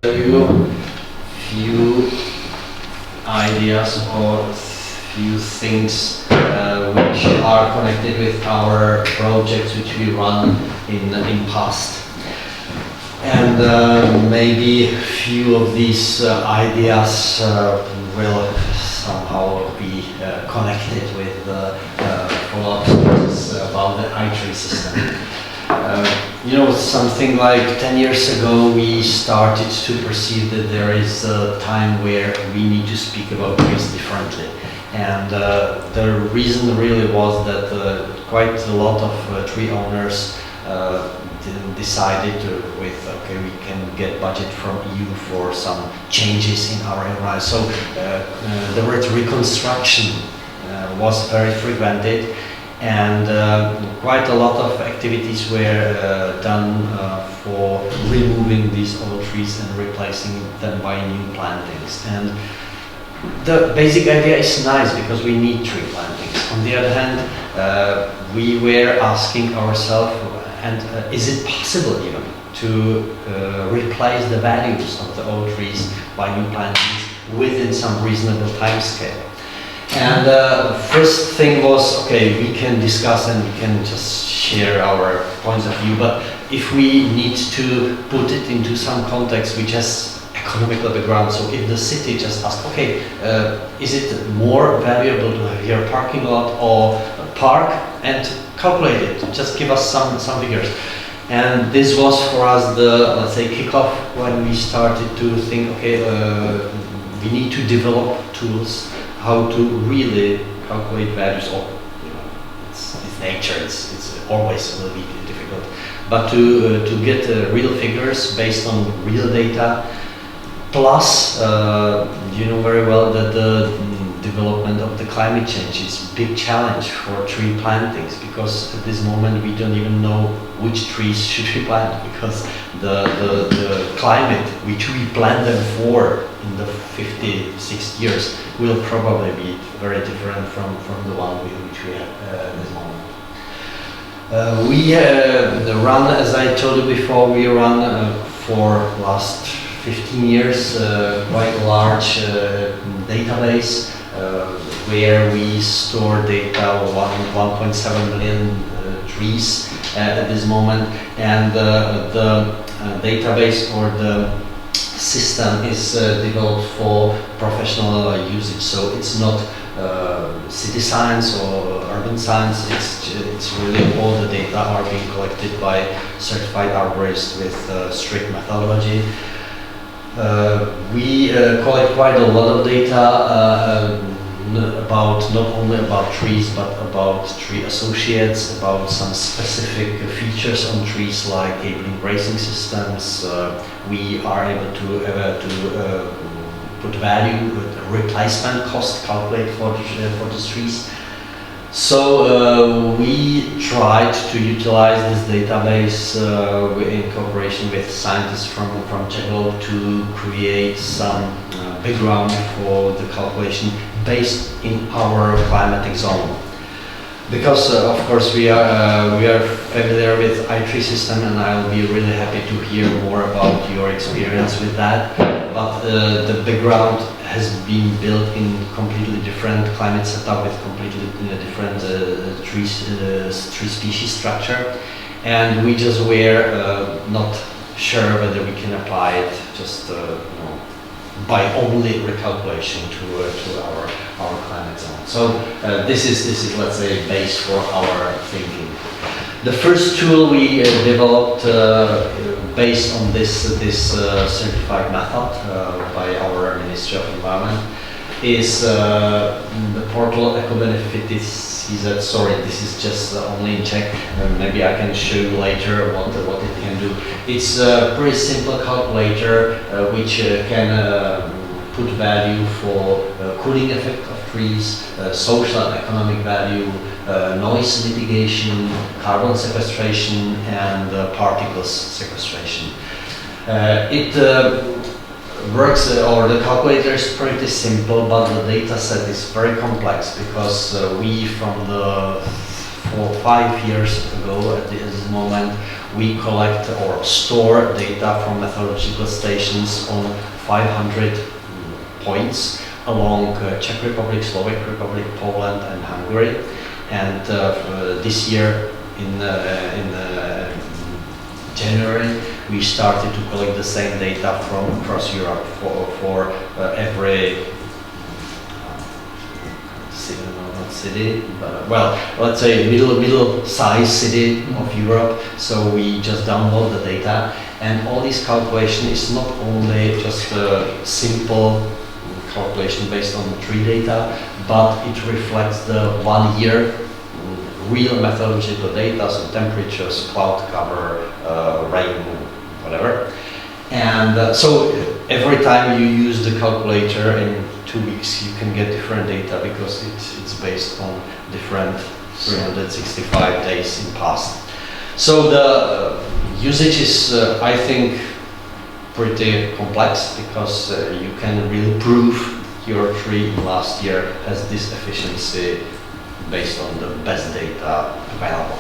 Show you few ideas or few things which are connected with our projects which we run in past, and maybe a few of these ideas will somehow be connected with the follow-up about the I-tree system. You know, something like 10 years ago we started to perceive that there is a time where we need to speak about trees differently. And the reason really was that quite a lot of tree owners decided okay, we can get budget from EU for some changes in our environment. So the word reconstruction was very frequented. And quite a lot of activities were done for removing these old trees and replacing them by new plantings. And the basic idea is nice because we need tree plantings. On the other hand, we were asking ourselves, and is it possible even to replace the values of the old trees by new plantings within some reasonable time scale? And first thing was, okay, we can discuss and we can just share our points of view, but if we need to put it into some context which has economical background, so if the city just asks, okay, is it more valuable to have here a parking lot or a park, and calculate it, just give us some figures. And this was for us the, let's say, kickoff when we started to think, okay, we need to develop tools how to really calculate values, or it's nature, it's always a little bit difficult, but to get real figures based on real data. Plus, you know very well that the development of the climate change is a big challenge for tree plantings, because at this moment we don't even know which trees should we plant, because the climate which we plant them for in the 50, 60 years will probably be very different from the one which we have at this moment. We run, as I told you before, we run for last 15 years quite a large database where we store data of 1.7 million trees at this moment, and the database or the system is developed for professional usage, so it's not city science or urban science. It's really all the data are being collected by certified arborists with strict methodology. We collect quite a lot of data about not only about trees but about tree associates, about some specific features on trees like cabling bracing systems. We are able to put value, replacement cost calculate for these trees. So we tried to utilize this database in cooperation with scientists from Jaroslav to create some background for the calculation based in our climatic zone. Because of course we are familiar with I-tree system, and I'll be really happy to hear more about your experience with that. But the background has been built in completely different climate setup with completely different tree species structure, and we just were not sure whether we can apply it just by only recalculation to our climate zone. So this is let's say base for our thinking. The first tool we developed based on this certified method by our Ministry of Environment is the portal EcoBenefits. Sorry, this is just only in Czech. Maybe I can show you later what it can do. It's a pretty simple calculator which can put value for cooling effect of trees, social and economic value, noise mitigation, carbon sequestration, and particles sequestration. It works, or the calculator is pretty simple, but the data set is very complex because we from the 5 years ago at this moment, we collect or store data from methodological stations on 500 points along Czech Republic, Slovak Republic, Poland and Hungary. And this year in January, we started to collect the same data from across Europe for every city, but well, let's say middle-sized city of Europe. So we just download the data, and all this calculation is not only just a simple calculation based on tree data, but it reflects the 1 year real methodological data, so temperatures, cloud cover, rain, whatever. And so every time you use the calculator in 2 weeks, you can get different data because it's based on different 365 days in past. So the usage is, I think, pretty complex because you can really prove your tree last year has this efficiency based on the best data available.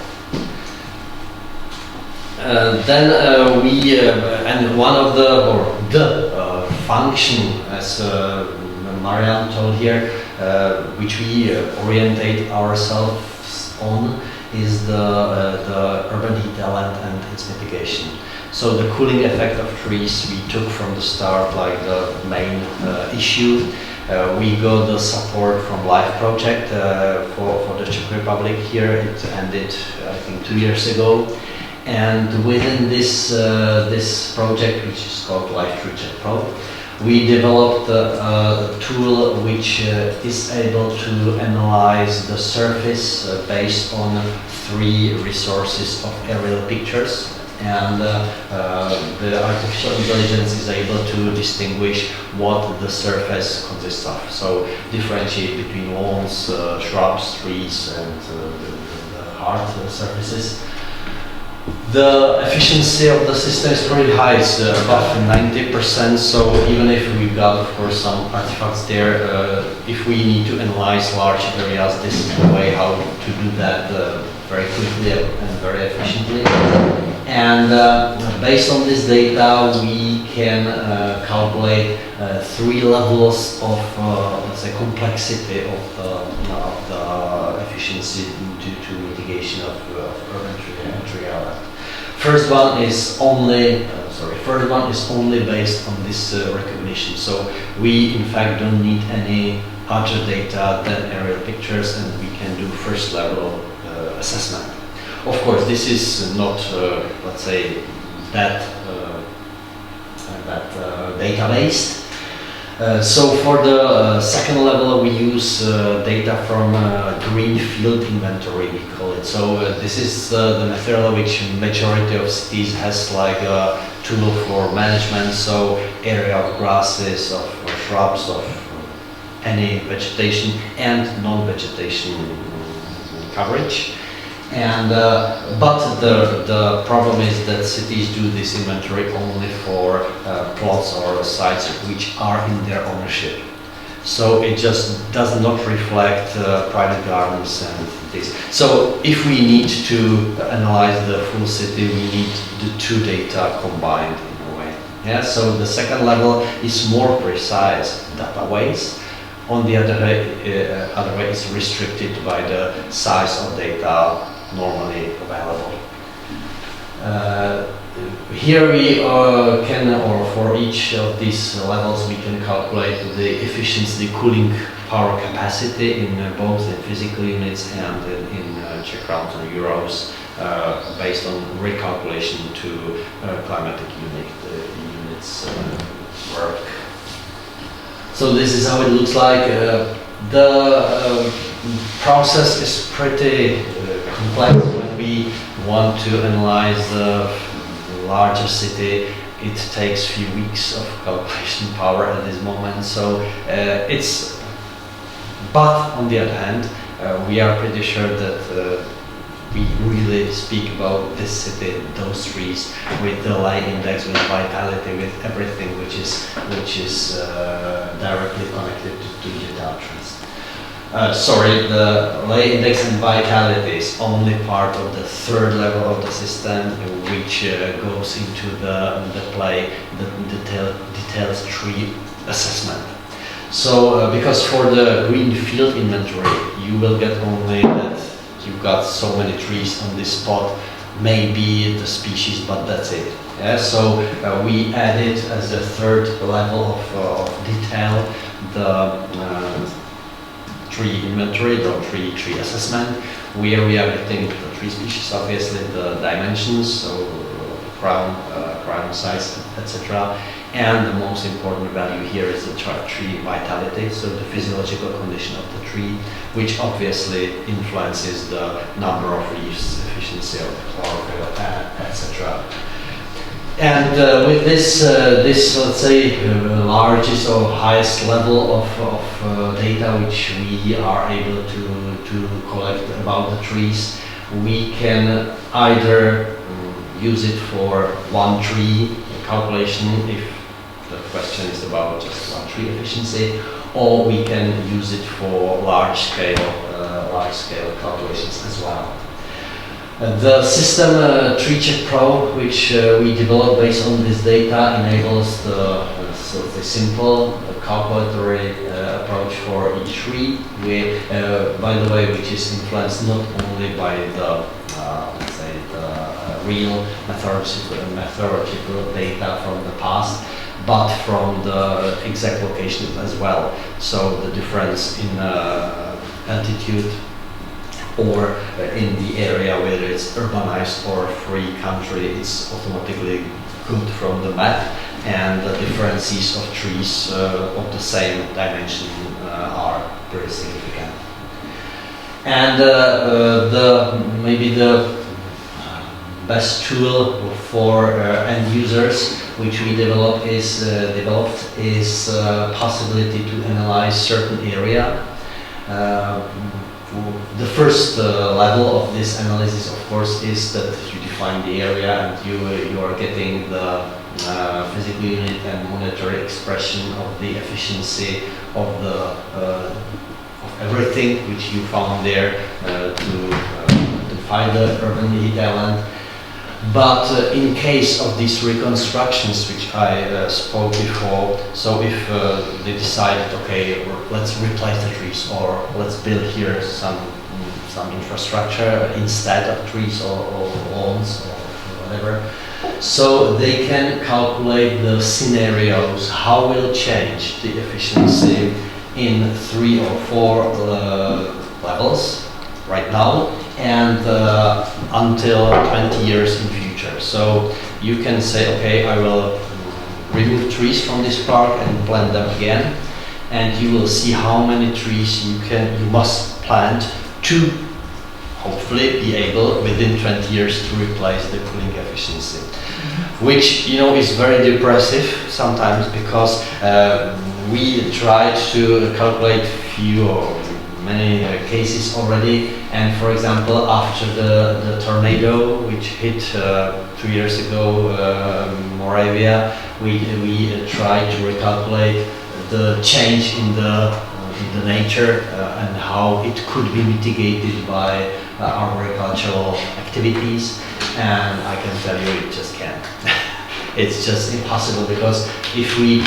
And one of the function, as Marian told here, which we orientate ourselves on, is the urban heat element and its mitigation. So the cooling effect of trees we took from the start like the main issue. We got the support from LIFE project for the Czech Republic here. It ended, I think, 2 years ago. And within this project, which is called LIFE Tree Check Pro, we developed a tool which is able to analyze the surface based on 3 resources of aerial pictures. And the artificial intelligence is able to distinguish what the surface consists of. So differentiate between lawns, shrubs, trees, and the hard surfaces. The efficiency of the system is pretty high, it's above 90%, so even if we've got, of course, some artifacts there, if we need to analyze large areas, this is the way how to do that very quickly and very efficiently. And based on this data, we can calculate 3 levels of, let's say, complexity of the efficiency due to mitigation of urban tree area. First one is only based on this recognition. So we, in fact, don't need any other data than aerial pictures, and we can do first level assessment. Of course, this is not, let's say, that data-based. So for the second level, we use data from green field inventory, we call it. So this is the method which majority of cities has like a tool for management. So area of grasses, of shrubs, of any vegetation and non-vegetation coverage. And but the problem is that cities do this inventory only for plots or sites which are in their ownership. So it just does not reflect private gardens and this. So if we need to analyze the full city, we need the 2 data combined in a way. Yeah. So the second level is more precise database. On the other way, it's restricted by the size of data normally available. Here we can, or for each of these levels, we can calculate the efficiency, the cooling power capacity in both in physical units and in Czech crowns and euros, based on recalculation to climatic units work. So this is how it looks like. The process is pretty complex. When we want to analyze the larger city, it takes few weeks of calculation power at this moment. So but on the other hand, we are pretty sure that we really speak about this city, those trees, with the light index, with vitality, with everything which is directly connected to digital trends. sorry, the lay index and vitality is only part of the third level of the system, which goes into the play, the detailed tree assessment. So, because for the green field inventory, you will get only that you've got so many trees on this spot, maybe the species, but that's it. Yeah, so we added as the third level of detail the tree inventory, the tree assessment, where we are getting the tree species, obviously the dimensions, so crown size, etc. And the most important value here is the tree vitality, so the physiological condition of the tree, which obviously influences the number of leaves, efficiency of the chlorophyll, etc. And with this, let's say, largest or highest level of data which we are able to collect about the trees, we can either use it for one tree calculation, if the question is about just one tree efficiency, or we can use it for large scale calculations as well. The system TreeCheck Pro, which we developed based on this data, enables the simple calculatory approach for each tree, by the way, which is influenced not only by the let's say the real methodological data from the past, but from the exact location as well. So the difference in altitude or in the area, whether it's urbanized or free country, it's automatically good from the map, and the differences of trees of the same dimension are pretty significant. And maybe the best tool for end users which we developed is possibility to analyze certain area. The first level of this analysis, of course, is that you define the area and you are getting the physical unit and monetary expression of the efficiency of the of everything which you found there to find the urban heat island. But in case of these reconstructions, which I spoke before, so if they decided, okay, let's replace the trees, or let's build here some infrastructure instead of trees or lawns or whatever, so they can calculate the scenarios, how will change the efficiency in 3 or 4 levels right now, and until 20 years in future. So you can say, okay, I will remove trees from this park and plant them again, and you will see how many trees you must plant to hopefully be able within 20 years to replace the cooling efficiency. Which, you know, is very depressive sometimes, because we tried to calculate few or many cases already, and for example, after the tornado which hit 2 years ago Moravia, we tried to recalculate the change in the nature and how it could be mitigated by arboricultural activities, and I can tell you it just can't. It's just impossible, because if we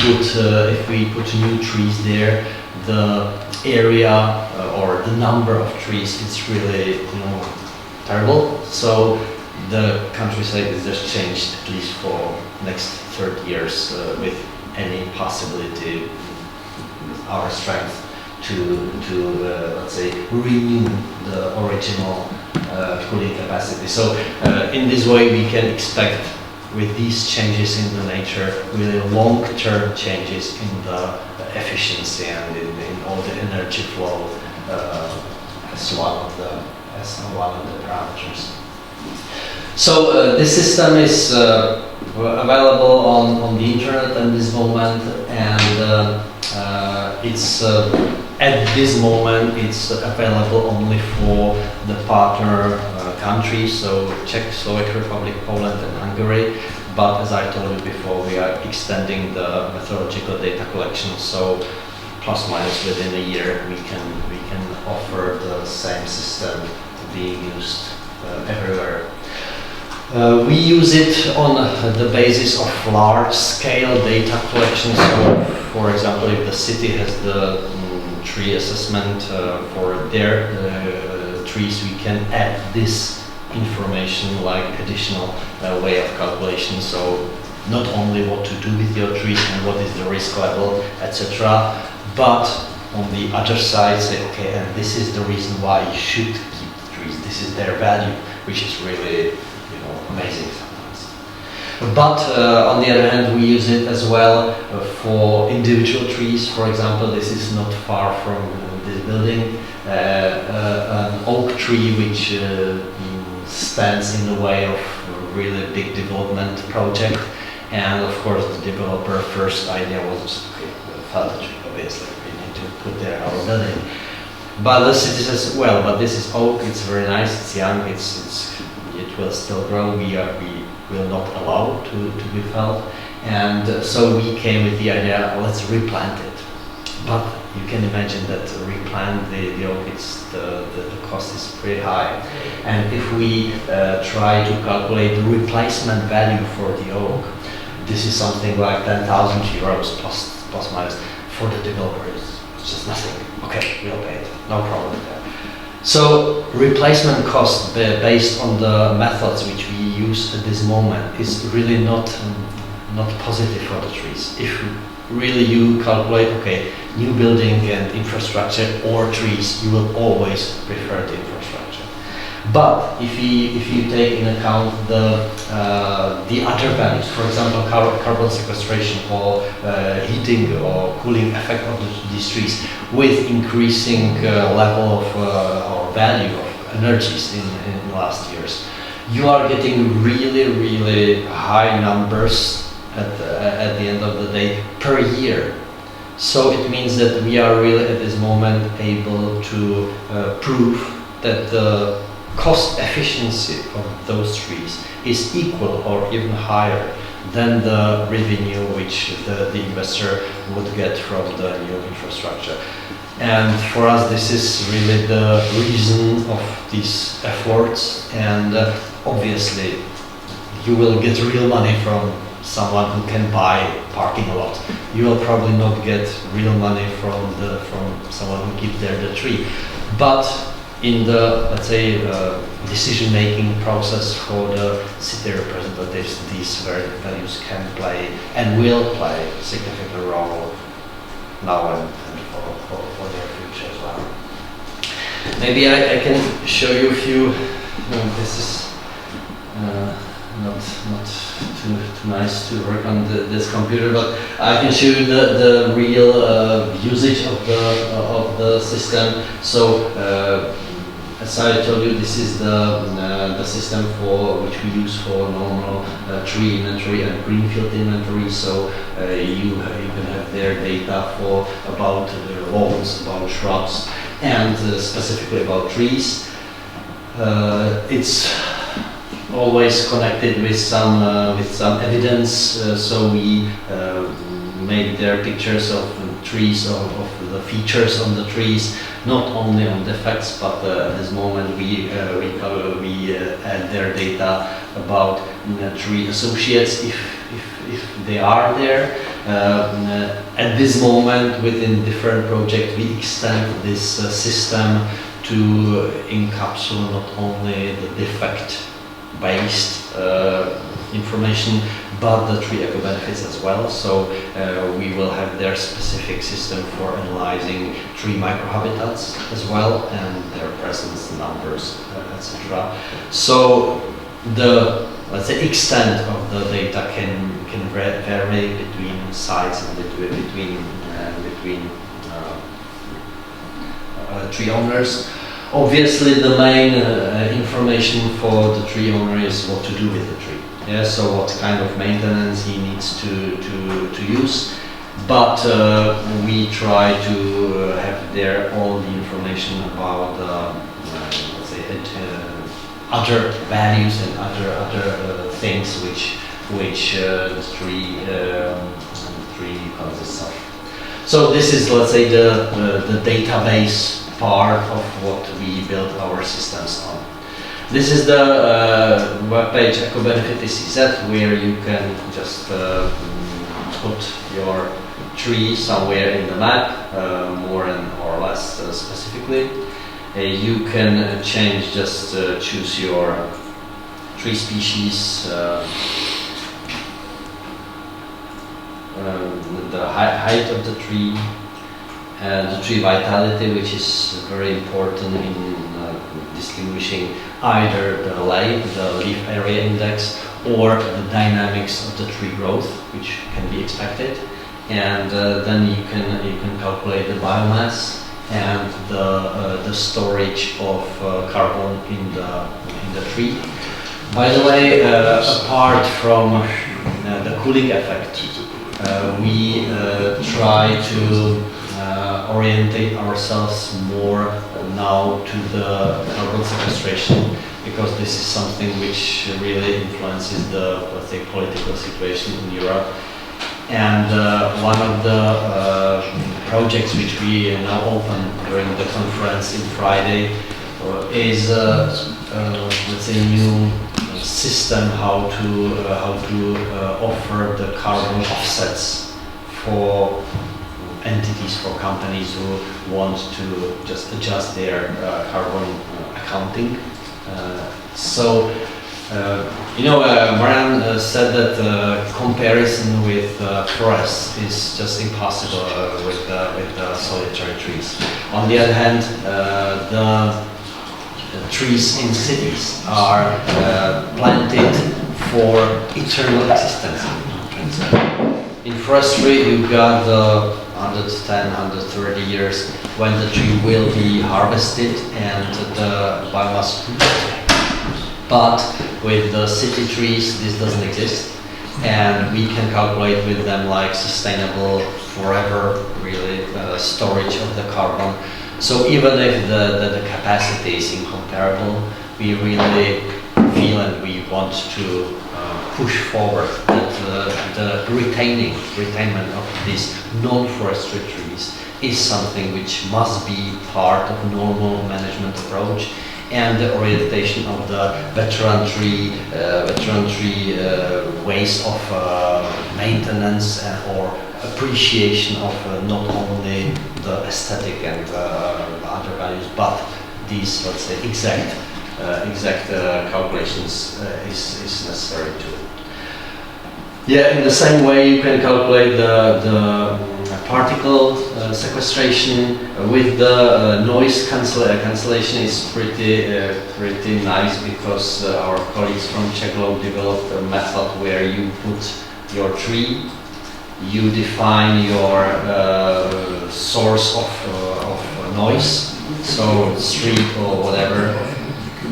put new trees there, the area or the number of trees is really, you know, terrible. So the countryside is just changed, at least for next 30 years, with any possibility with our strength to let's say renew the original cooling capacity. So in this way we can expect, with these changes in the nature, really long-term changes in the efficiency and in all the energy flow as one of the parameters. So this system is available on the internet at this moment, and it's at this moment it's available only for the partner countries, so Czech, Slovak Republic, Poland and Hungary. But as I told you before, we are extending the methodological data collection, so plus minus within a year we can offer the same system being used everywhere. We use it on the basis of large-scale data collection. So, for example, if the city has the tree assessment for their trees, we can add this information like additional way of calculation. So, not only what to do with your trees and what is the risk level, etc., but on the other side, say, okay, and this is the reason why you should keep the trees. This is their value, which is really, amazing sometimes. But on the other hand, we use it as well for individual trees. For example, this is not far from this building, an oak tree which stands in the way of a really big development project. And of course, the developer first idea was, okay, fell tree, obviously, we need to put there our building. But the city says, well, but this is oak, it's very nice, it's young, it will still grow, we will not allow to be felled. And so we came with the idea, let's replant it. But you can imagine that to replant the oak, the cost is pretty high. And if we try to calculate the replacement value for the oak, this is something like 10,000 euros plus minus. For the developer, it's just nothing. Okay, we'll pay it, no problem there. So replacement cost based on the methods which we use at this moment is really not positive for the trees. If really you calculate, okay, new building and infrastructure or trees, you will always prefer the infrastructure. But if you take in account the other values, for example, carbon sequestration or heating or cooling effect of these trees, with increasing level of or value of energies in the last years, you are getting really high numbers at the end of the day per year. So it means that we are really at this moment able to prove that the cost efficiency of those trees is equal or even higher than the revenue which the investor would get from the new infrastructure. And for us, this is really the reason of these efforts. And obviously, you will get real money from someone who can buy parking a lot. You will probably not get real money from someone who keeps there the tree. But in the, let's say, decision-making process for the city representatives, these values can play and will play a significant role now and for their future as well. Maybe I can show you a few. This is not too nice to work on this computer, but I can show you the real usage of the system. So. As I told you, this is the system for which we use for normal tree inventory and greenfield inventory. So you can have their data for about lawns, about shrubs, and specifically about trees. It's always connected with some evidence. So we make their pictures of trees, of the features on the trees, not only on the facts, but at this moment we add their data about tree associates if they are there. At this moment, within different projects, we extend this system to encapsulate not only the defect-based information, but the tree eco-benefits as well. So we will have their specific system for analyzing tree microhabitats as well, and their presence, numbers, etc. So the, let's say, extent of the data can vary between sites and between tree owners. Obviously, the main information for the tree owner is what to do with the tree. Yeah, so what kind of maintenance he needs to use, but we try to have there all the information about let's say other values and other things which the tree consists of. So this is, let's say, the database part of what we build our systems on. This is the webpage EcoBenefit.cz, where you can just put your tree somewhere in the map, more or less specifically. You can change, just choose your tree species, the height of the tree, and the tree vitality, which is very important in distinguishing either the leaf area index, or the dynamics of the tree growth, which can be expected. And then you can calculate the biomass and the storage of carbon in the tree. By the way, apart from the cooling effect, we try to orientate ourselves more now to the carbon sequestration, because this is something which really influences the, let's say, political situation in Europe. And one of the projects which we now open during the conference in Friday is let's say, new system how to offer the carbon offsets for entities, for companies who want to just adjust their carbon accounting. Marian said that comparison with forests is just impossible with solitary trees. On the other hand, the trees in cities are planted for eternal existence. In forestry, you've got 110, 130 years when the tree will be harvested and the biomass. But with the city trees, this doesn't exist, and we can calculate with them like sustainable, forever, really, storage of the carbon. So even if the capacity is incomparable, we really feel and we want to push forward that the retainment of these non-forestry trees is something which must be part of normal management approach, and the orientation of the veteran tree ways of maintenance or appreciation of not only the aesthetic and other values, but these, let's say, exact calculations is necessary too. Yeah, in the same way you can calculate the particle sequestration with the noise cancellation is pretty nice, because our colleagues from Czechlo developed a method where you put your tree, you define your source of noise, so street or whatever.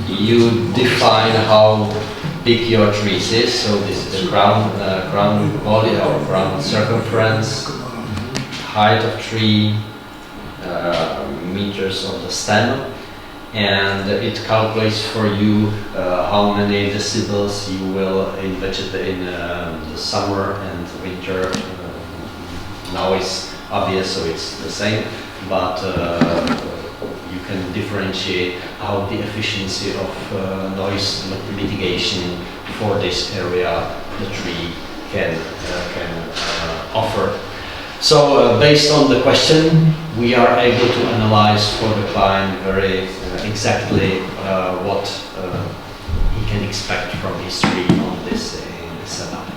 You define how big your tree is, so this is the ground volume or ground circumference, height of tree, meters of the stem, and it calculates for you how many decibels you will vegetate in the summer and winter. Now it's obvious, so it's the same, but you can differentiate how the efficiency of noise mitigation for this area the tree can offer. So based on the question, we are able to analyze for the client very exactly what he can expect from his tree on this setup.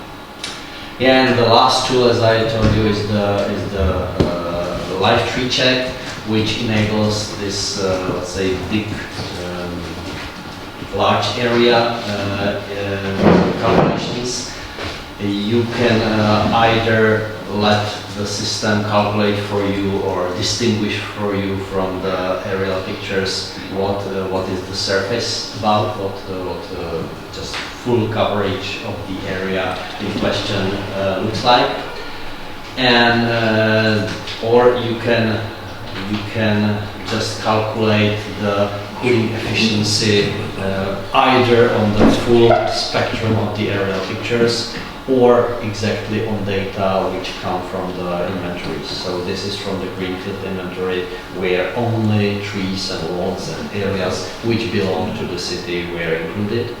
And the last tool, as I told you, is the live tree check, which enables this, let's say, big, large area calculations. You can either let the system calculate for you or distinguish for you from the aerial pictures what is the surface about, what just full coverage of the area in question looks like, and or you can just calculate the cooling efficiency either on the full spectrum of the aerial pictures or exactly on data which come from the inventories. So this is from the greenfield inventory, where only trees and lawns and areas which belong to the city were included,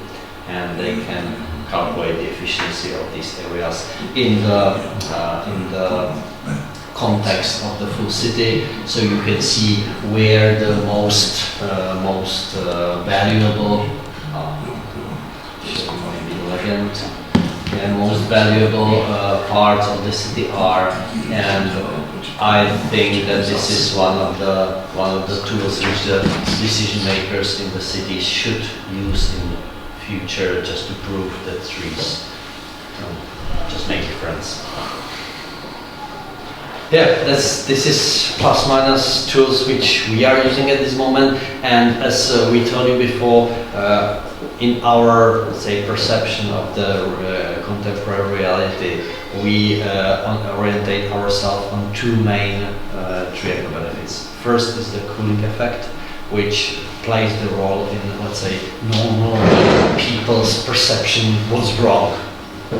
and they can calculate the efficiency of these areas in the context of the full city. So you can see where the most valuable most valuable parts of the city are, and I think that this is one of the tools which the decision makers in the city should use in the future, just to prove that trees just make a difference. Yeah, this is plus minus tools which we are using at this moment, and as we told you before, in our, let's say, perception of the contemporary reality, we orientate ourselves on two main tree eco benefits. First is the cooling effect, which plays the role in, let's say, normal people's perception what's wrong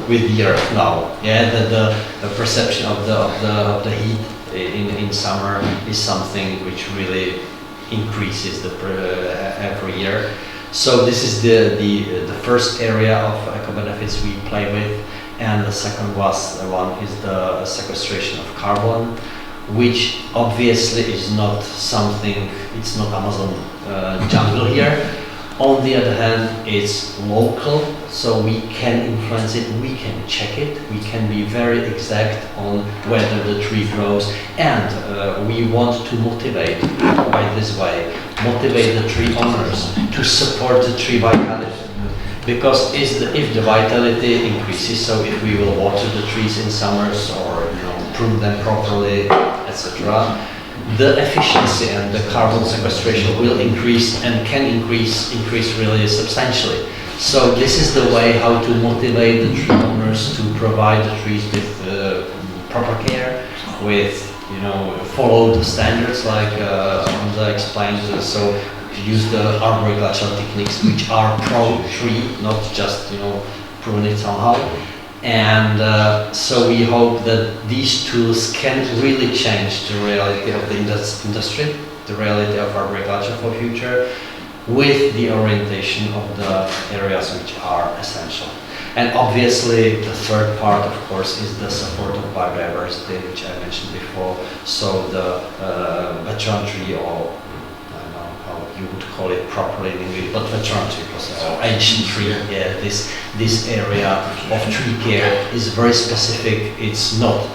with the earth now. Yeah, the perception of the heat in summer is something which really increases every year. So this is the first area of eco benefits we play with, and the second one is the sequestration of carbon, which obviously is not something. It's not Amazon jungle here. On the other hand, it's local, so we can influence it, we can check it, we can be very exact on whether the tree grows, and we want to motivate by this way, motivate the tree owners to support the tree vitality. Because if the vitality increases, so if we will water the trees in summers or prune them properly, etc., the efficiency and the carbon sequestration will increase, and can increase really substantially. So this is the way how to motivate the tree owners to provide the trees with proper care, with follow the standards like Hamza explained. So to use the arboricultural techniques which are pro-tree, not just prune it somehow. And so we hope that these tools can really change the reality of the industry, the reality of arboriculture for future, with the orientation of the areas which are essential. And obviously the third part, of course, is the support of biodiversity, which I mentioned before. So the veteran tree, or I don't know how you would call it properly in English, but veteran tree, ancient tree, yeah, this area of tree care is very specific. It's not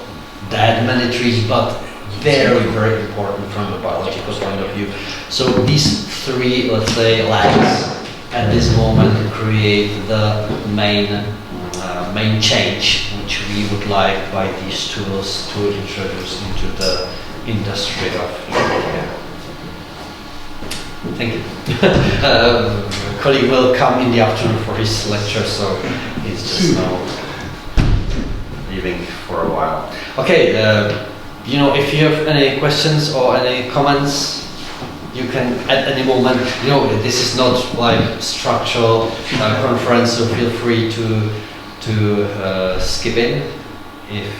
that many trees, but very, very important from the biological point of view. So these three, let's say, legs at this moment create the main change which we would like by these tools to introduce into the industry of tree care. Thank you. Colleague will come in the afternoon for his lecture, so he's just now leaving for a while. Okay, if you have any questions or any comments, you can at any moment. This is not like structural conference, so feel free to skip in. If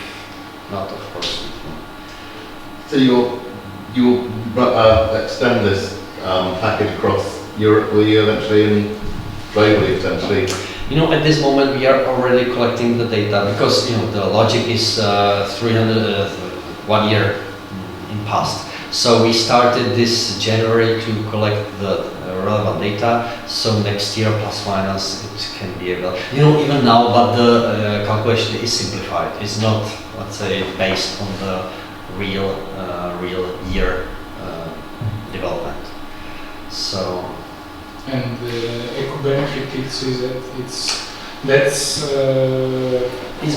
not, of course. So you extend this package across Europe, will you eventually, and globally potentially? At this moment we are already collecting the data, because the logic is 1 year in past. So we started this January to collect the relevant data. So next year, plus minus, it can be available. Even now, but the calculation is simplified. It's not, let's say, based on the real year development. So. And the eco benefit it's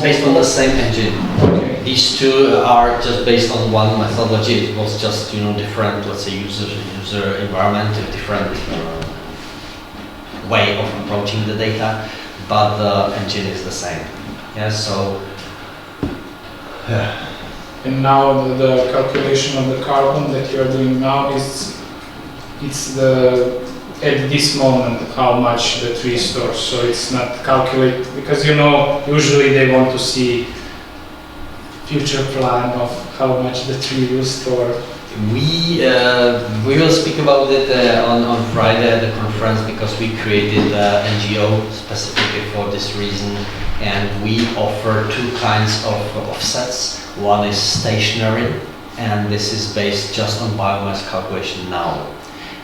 based on the same engine. Okay. These two are just based on one methodology. It was just different, let's say, user environment, a different way of approaching the data, but the engine is the same. Yeah. So. Yeah. And now the calculation of the carbon that you are doing now it's the at this moment how much the tree stores, so it's not calculated, because you know, usually they want to see future plan of how much the tree will store. We will speak about it on Friday at the conference, because we created an NGO specifically for this reason, and we offer two kinds of offsets. One is stationary, and this is based just on biomass calculation now.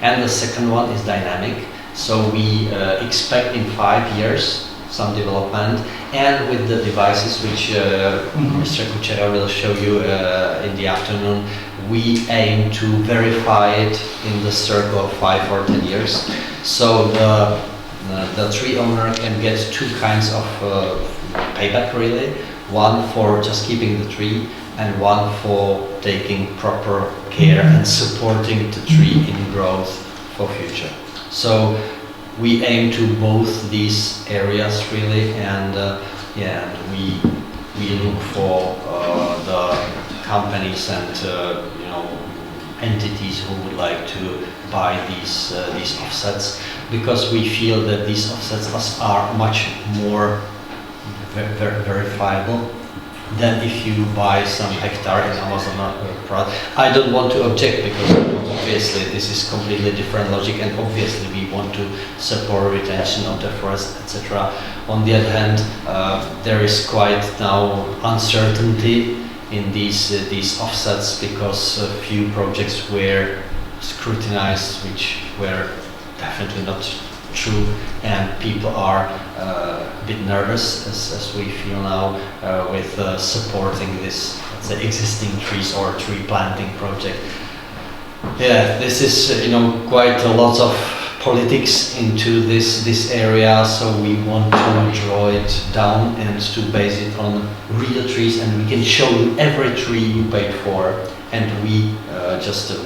And the second one is dynamic, so we expect in 5 years some development, and with the devices which Mr. Kuchera will show you in the afternoon, we aim to verify it in the circle of 5 or 10 years. So the tree owner can get two kinds of payback really. One for just keeping the tree, and one for taking proper care and supporting the tree in growth for future. So we aim to both these areas really, and yeah, we look for the companies and you know, entities who would like to buy these offsets, because we feel that these offsets are much more verifiable than if you buy some hectare in Amazon product. I don't want to object, because obviously this is completely different logic, and obviously we want to support retention of the forest, etc. On the other hand, there is quite now uncertainty in these offsets, because a few projects were scrutinized which were definitely not true, and people are a bit nervous, as we feel now, with supporting this, let's say, existing trees or tree planting project. Yeah, this is you know, quite a lot of politics into this area, so we want to draw it down and to base it on real trees, and we can show you every tree you paid for, and we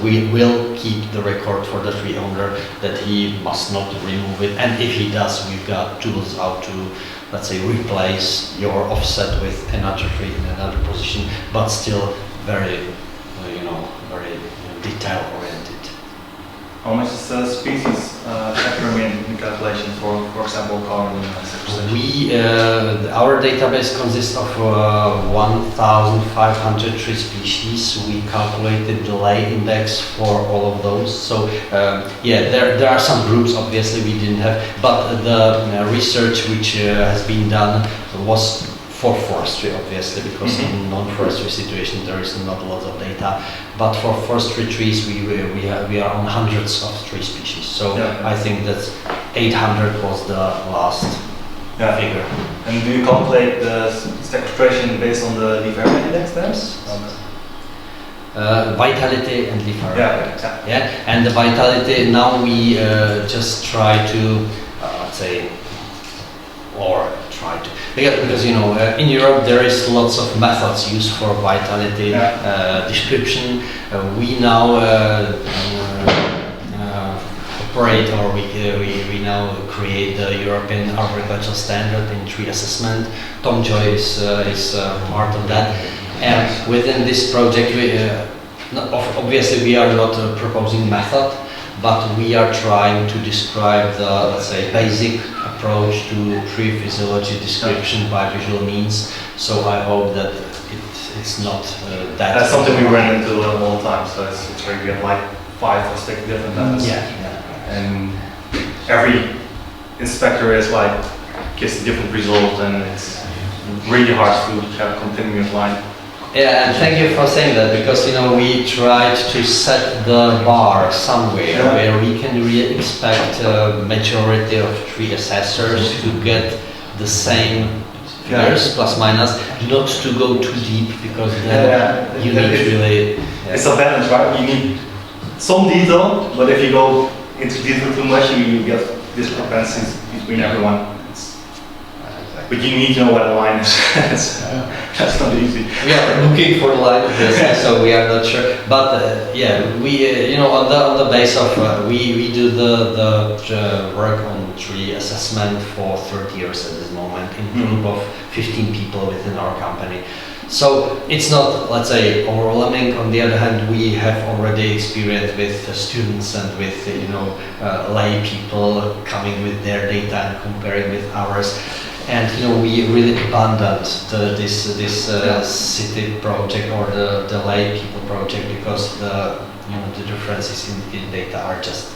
we will keep the record for the tree owner that he must not remove it, and if he does, we've got tools how to, let's say, replace your offset with another tree in another position, but still very you know, very detail oriented. How much is the species factor in calculation for example, carbon? Our database consists of 1,500 tree species. We calculated the lay index for all of those. So yeah, there are some groups obviously we didn't have, but the research which has been done was for forestry, obviously, because in non-forestry situation there is not a lot of data. But for forestry trees, we are on hundreds of tree species. So yeah. I think that 800 was the last figure. And do you calculate the sequestration based on the leaf area index then? Vitality and leaf area. Yeah. Yeah. And the vitality now we just try to let's say, or try to, because you know, in Europe there is lots of methods used for vitality description. We now operate, or we now create the European Arboricultural Standard in tree assessment. Tom Joy is part of that, and within this project obviously we are not proposing method, but we are trying to describe the, let's say, basic approach to tree physiology description by visual means. So I hope that it's not that. That's something we run into all the time. So it's where you get like 5 or 6 different methods. Yeah. And every inspector is like gives a different result, and it's really hard to have a continuous line. Yeah, and thank you for saying that, because you know, we tried to set the bar somewhere where we can really expect a majority of tree assessors to get the same figures, plus minus, not to go too deep, because then you need really... It's a balance, right? You need some detail, but if you go into detail too much, you get discrepancies between everyone. but you need to know where the line is. That's not easy. We are looking for the line of business, so we are not sure. But yeah, we on the base of we do the work on tree assessment for 30 years at this moment in a group of 15 people within our company. So it's not, let's say, overwhelming. On the other hand, we have already experience with students and with lay people coming with their data and comparing with ours. And we really abandoned this city project or the lay people project because the differences in data are just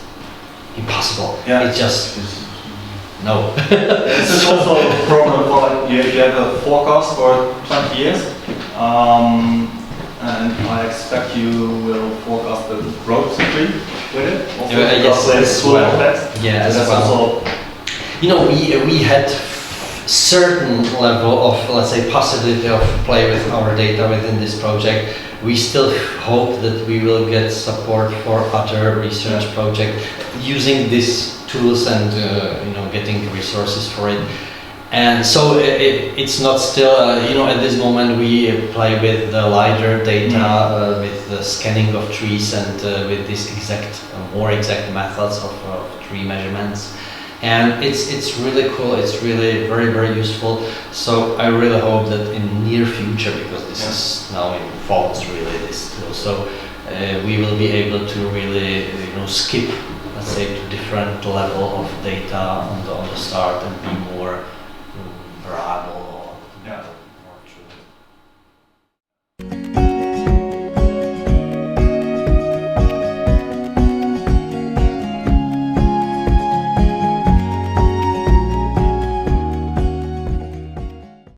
impossible. Yeah. It just no. This is also a problem for you have a forecast for 20 years, and I expect you will forecast the growth tree with it. Also Yes, as well. Yeah, as that's well. also We had certain level of, let's say, possibility of play with our data within this project. We still hope that we will get support for other research projects using these tools and getting resources for it. And so it's not still, at this moment we play with the LiDAR data, with the scanning of trees and with these more exact methods of tree measurements. And it's really cool, it's really very, very useful. So I really hope that in near future, because this is now in phones really, this tool, so we will be able to really skip, let's say, to different level of data on the start and be more